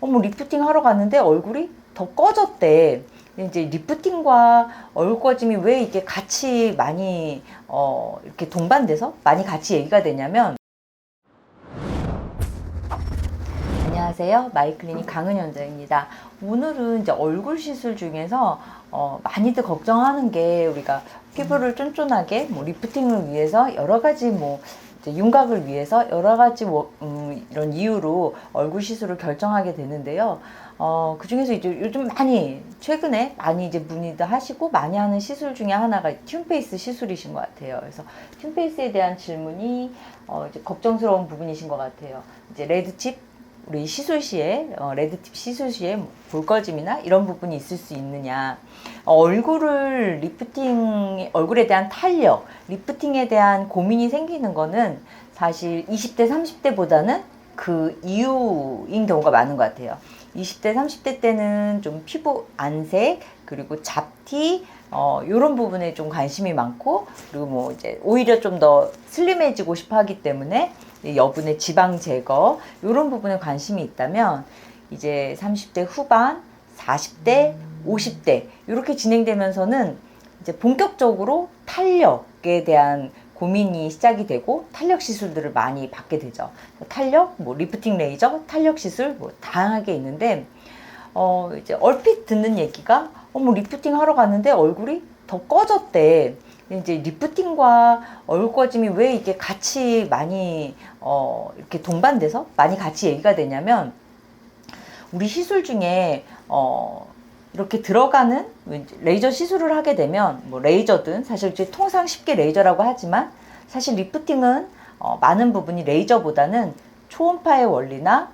뭐 리프팅 하러 갔는데 얼굴이 더 꺼졌대. 이제 리프팅과 얼굴 꺼짐이 왜 이렇게 같이 많이 이렇게 동반돼서 많이 같이 얘기가 되냐면, 안녕하세요. 마이클리닉 강은희 원장입니다. 오늘은 이제 얼굴 시술 중에서 많이들 걱정하는 게, 우리가 피부를 쫀쫀하게 리프팅을 위해서 여러 가지 이제 윤곽을 위해서 여러 가지 이런 이유로 얼굴 시술을 결정하게 되는데요. 그 중에서 이제 요즘 최근에 많이 이제 문의도 하시고 많이 하는 시술 중에 하나가 튠페이스 시술이신 것 같아요. 그래서 튠페이스에 대한 질문이 이제 걱정스러운 부분이신 것 같아요. 이제 레드칩, 우리 시술 시에 레드팁 시술 시에 볼 꺼짐이나 이런 부분이 있을 수 있느냐, 얼굴에 대한 탄력, 리프팅에 대한 고민이 생기는 거는 사실 20대 30대보다는 그 이후인 경우가 많은 것 같아요. 20대 30대 때는 좀 피부 안색, 그리고 잡티, 요런 부분에 좀 관심이 많고, 그리고 이제 오히려 좀 더 슬림해지고 싶어 하기 때문에 여분의 지방 제거, 요런 부분에 관심이 있다면, 이제 30대 후반, 40대, 50대 이렇게 진행되면서는 이제 본격적으로 탄력에 대한 고민이 시작이 되고, 탄력 시술들을 많이 받게 되죠. 탄력, 리프팅 레이저, 탄력 시술 다양하게 있는데, 이제 얼핏 듣는 얘기가 리프팅 하러 갔는데 얼굴이 더 꺼졌대. 이제 리프팅과 얼굴 꺼짐이 왜 이렇게 같이 많이 이렇게 동반돼서 많이 같이 얘기가 되냐면, 우리 시술 중에 이렇게 들어가는 레이저 시술을 하게 되면, 레이저든 사실 이제 통상 쉽게 레이저라고 하지만, 사실 리프팅은 많은 부분이 레이저보다는 초음파의 원리나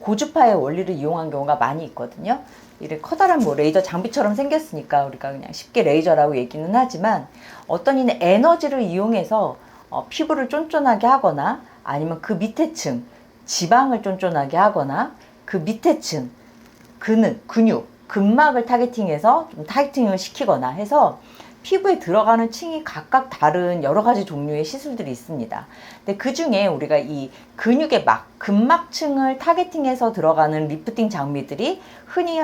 고주파의 원리를 이용한 경우가 많이 있거든요. 이렇게 커다란 레이저 장비처럼 생겼으니까 우리가 그냥 쉽게 레이저라고 얘기는 하지만, 어떤 이는 에너지를 이용해서 피부를 쫀쫀하게 하거나, 아니면 그 밑에 층 지방을 쫀쫀하게 하거나, 그 밑에 층 근육, 근막을 타겟팅해서 좀 타겟팅을 시키거나 해서 피부에 들어가는 층이 각각 다른 여러 가지 종류의 시술들이 있습니다. 근데 그 중에 우리가 이 근육의 근막층을 타겟팅해서 들어가는 리프팅 장비들이 흔히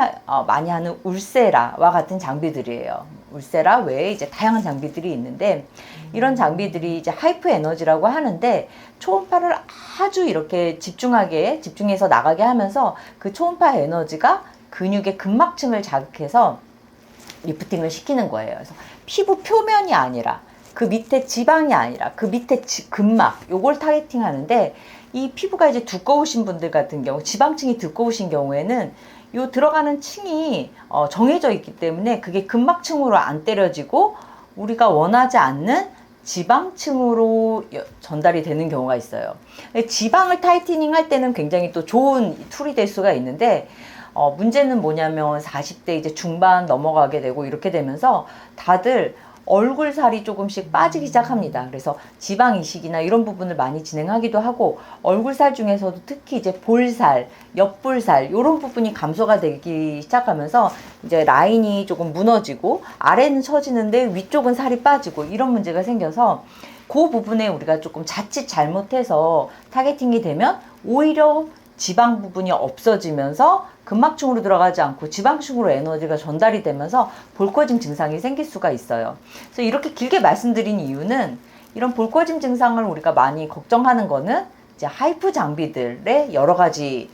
많이 하는 울세라와 같은 장비들이에요. 울세라 외에 이제 다양한 장비들이 있는데, 이런 장비들이 이제 하이프 에너지라고 하는데, 초음파를 아주 이렇게 집중해서 나가게 하면서 그 초음파 에너지가 근육의 근막층을 자극해서 리프팅을 시키는 거예요. 그래서 피부 표면이 아니라, 그 밑에 지방이 아니라 그 밑에 근막, 요걸 타겟팅 하는데, 이 피부가 이제 두꺼우신 분들 같은 경우, 지방층이 두꺼우신 경우에는 요 들어가는 층이 정해져 있기 때문에 그게 근막층으로 안 때려지고 우리가 원하지 않는 지방층으로 전달이 되는 경우가 있어요. 지방을 타이트닝 할 때는 굉장히 또 좋은 툴이 될 수가 있는데, 문제는 뭐냐면 40대 이제 중반 넘어가게 되고 이렇게 되면서 다들 얼굴살이 조금씩 빠지기 시작합니다. 그래서 지방 이식이나 이런 부분을 많이 진행하기도 하고, 얼굴살 중에서도 특히 이제 볼살, 옆볼살 이런 부분이 감소가 되기 시작하면서 이제 라인이 조금 무너지고 아래는 처지는데 위쪽은 살이 빠지고 이런 문제가 생겨서, 그 부분에 우리가 조금 자칫 잘못해서 타겟팅이 되면 오히려 지방 부분이 없어지면서 근막층으로 들어가지 않고 지방층으로 에너지가 전달이 되면서 볼꺼짐 증상이 생길 수가 있어요. 그래서 이렇게 길게 말씀드린 이유는, 이런 볼꺼짐 증상을 우리가 많이 걱정하는 거는 이제 하이프 장비들의 여러 가지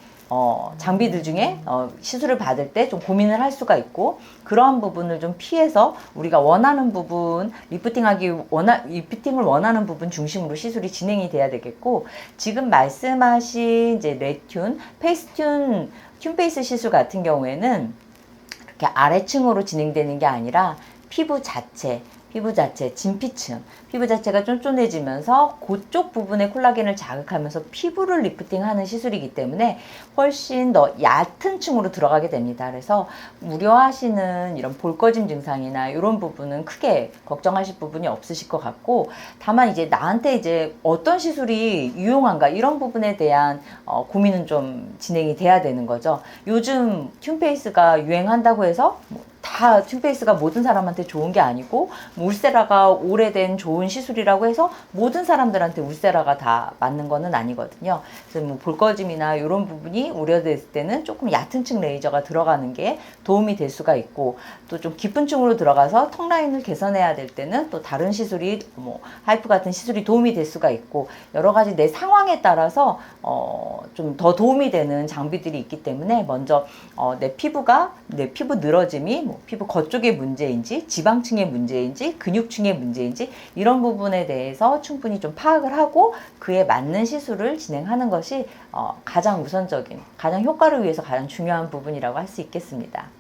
장비들 중에 시술을 받을 때 좀 고민을 할 수가 있고, 그러한 부분을 좀 피해서 우리가 원하는 부분, 리프팅을 원하는 부분 중심으로 시술이 진행이 돼야 되겠고, 지금 말씀하신 이제 레튠, 페이스튠, 튠페이스 시술 같은 경우에는 이렇게 아래층으로 진행되는 게 아니라 피부 자체, 진피층, 피부 자체가 쫀쫀해지면서 그쪽 부분의 콜라겐을 자극하면서 피부를 리프팅하는 시술이기 때문에 훨씬 더 얕은 층으로 들어가게 됩니다. 그래서 우려하시는 이런 볼꺼짐 증상이나 이런 부분은 크게 걱정하실 부분이 없으실 것 같고, 다만 이제 나한테 이제 어떤 시술이 유용한가 이런 부분에 대한 고민은 좀 진행이 돼야 되는 거죠. 요즘 튠페이스가 유행한다고 해서 다 튠페이스가 모든 사람한테 좋은 게 아니고 울세라가 오래된 좋은 시술이라고 해서 모든 사람들한테 울세라가 다 맞는 거는 아니거든요. 그래서 뭐 볼거짐이나 이런 부분이 우려됐을 때는 조금 얕은 층 레이저가 들어가는 게 도움이 될 수가 있고, 또 좀 깊은 층으로 들어가서 턱 라인을 개선해야 될 때는 또 다른 시술이 뭐 하이프 같은 시술이 도움이 될 수가 있고, 여러 가지 내 상황에 따라서 좀 더 도움이 되는 장비들이 있기 때문에 먼저 내 피부 늘어짐이 뭐 피부 겉쪽의 문제인지 지방층의 문제인지 근육층의 문제인지 이런 부분에 대해서 충분히 좀 파악을 하고 그에 맞는 시술을 진행하는 것이 가장 우선적인, 가장 효과를 위해서 가장 중요한 부분이라고 할 수 있겠습니다.